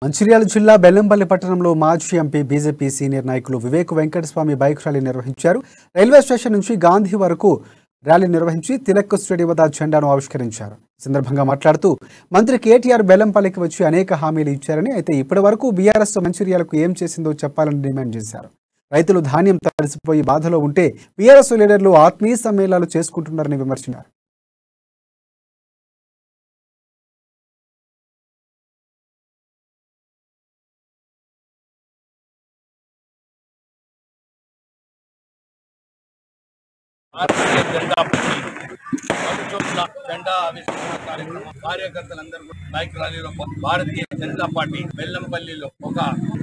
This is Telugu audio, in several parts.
మంచిర్యాల జిల్లా బెల్లంపల్లి పట్టణంలో మాజీ ఎంపీ బీజేపీ సీనియర్ నాయకులు వివేక్ వెంకటస్వామి బైక్ ర్యాలీ నిర్వహించారు. రైల్వే స్టేషన్ నుంచి గాంధీ వరకు ర్యాలీ నిర్వహించి తిలక్ స్టేడియం వద్ద జెండాను ఆవిష్కరించారు. ఈ సందర్భంగా మాట్లాడుతూ మంత్రి కేటీఆర్ బెల్లంపల్లికి వచ్చి అనేక హామీలు ఇచ్చారని, అయితే ఇప్పటి వరకు బీఆర్ఎస్ మంచిర్యాలకు ఏం చేసిందో చెప్పాలని డిమాండ్ చేశారు. రైతులు ధాన్యం తడిసిపోయి బాధలో ఉంటే బీఆర్ఎస్ లీడర్లు ఆత్మీయ సమ్మేళనాలు చేసుకుంటున్నారని విమర్శించారు. భారతీయ జనతా పార్టీ పలుచోట్ల జెండా ఆవిష్కరణ కార్యక్రమం కార్యకర్తలందరూ బైక్ ర్యాలీలో భారతీయ జనతా పార్టీ బెల్లంపల్లిలో ఒక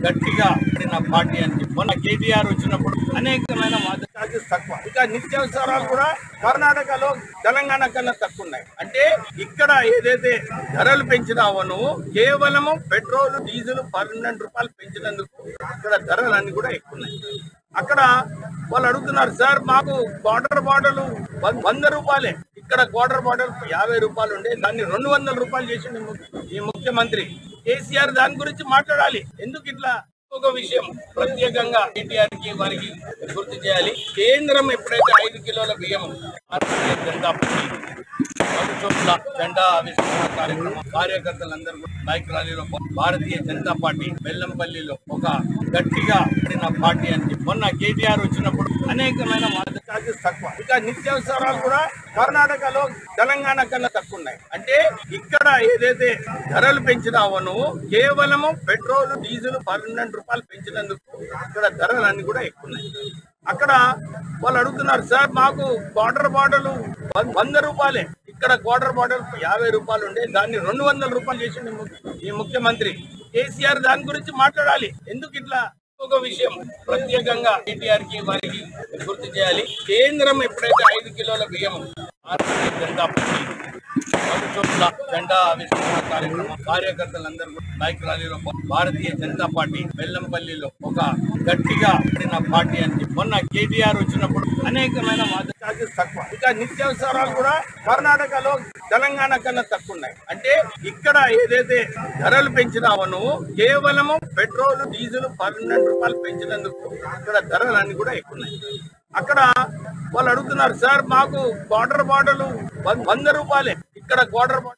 గట్టిగా పడిన పార్టీ అని చెప్పి మొన్న కేటీఆర్ వచ్చినప్పుడు అనేకమైన చార్జెస్ తక్కువ, ఇక నిత్యావసరాలు కూడా కర్ణాటకలో తెలంగాణ కన్నా తక్కువ ఉన్నాయి. అంటే ఇక్కడ ఏదైతే ధరలు పెంచినావో కేవలము పెట్రోల్ డీజిల్ 12 రూపాయలు పెంచినందుకు ఇక్కడ ధరలన్నీ కూడా ఎక్కువ ఉన్నాయి. అక్కడ వాళ్ళు అడుగుతున్నారు, సార్ మాకు క్వార్టర్ బాటిల్ 100 రూపాయలే, ఇక్కడ క్వార్టర్ బాటిల్ 50 రూపాయలు ఉండే దాన్ని 200 రూపాయలు చేసింది ఈ ముఖ్యమంత్రి కేసీఆర్. దాని గురించి మాట్లాడాలి. ఎందుకు ఇట్లా ఒక విషయం ప్రత్యేకంగా కేటీఆర్ కి వారికి గుర్తు చేయాలి. కేంద్రం ఎప్పుడైతే 5 కిలోల బియ్యం భారతీయ జనతా పార్టీ పలుచోట్ల జెండా ఆవిష్కరణ కార్యక్రమం కార్యకర్తలందరూ బైక్ ర్యాలీలో భారతీయ జనతా పార్టీ బెల్లంపల్లిలో ఒక గట్టిగా పడిన పార్టీ అని చెప్పి మొన్న కేటీఆర్ వచ్చినప్పుడు అనేకమైన చార్జెస్ తక్కువ, ఇక నిత్యావసరాలు కూడా కర్ణాటకలో తెలంగాణ కన్నా తక్కువ ఉన్నాయి. అంటే ఇక్కడ ఏదైతే ధరలు పెంచినావో కేవలము పెట్రోల్ డీజిల్ 12 రూపాయలు పెంచినందుకు ఇక్కడ ధరలన్నీ కూడా ఎక్కువ ఉన్నాయి. అక్కడ వాళ్ళు అడుగుతున్నారు, సార్ మాకు క్వార్టర్ బాటిల్ 100 రూపాయలే, ఇక్కడ క్వార్టర్ బాటిల్ 50 రూపాయలు ఉండే దాన్ని 200 రూపాయలు చేసింది ఈ ముఖ్యమంత్రి కేసీఆర్. దాని గురించి మాట్లాడాలి. ఎందుకు ఇట్లా ఒక విషయం ప్రత్యేకంగా కేటీఆర్ కి వారికి గుర్తు చేయాలి. కేంద్రం ఎప్పుడైతే 5 కిలోల బియ్యం భారతీయ జనతా పార్టీ పలుచోట్ల జెండా ఆవిష్కరణ కార్యక్రమం కార్యకర్తలందరూ బైక్ ర్యాలీలో భారతీయ జనతా పార్టీ బెల్లంపల్లిలో ఒక గట్టిగా పడిన పార్టీ అని చెప్పి మొన్న కేటీఆర్ వచ్చినప్పుడు అనేకమైన చార్జెస్ తక్కువ, ఇక నిత్యావసరాలు కూడా కర్ణాటకలో తెలంగాణ కన్నా తక్కువ ఉన్నాయి. అంటే ఇక్కడ ఏదైతే ధరలు పెంచినావో కేవలము పెట్రోల్ డీజిల్ 12 రూపాయలు పెంచినందుకు ఇక్కడ ధరలన్నీ కూడా ఎక్కువ ఉన్నాయి. అక్కడ వాళ్ళు అడుగుతున్నారు, సార్ మాకు క్వార్టర్ బాటిల్ 100 రూపాయలే, ఇక్కడ క్వార్టర్ బాటిల్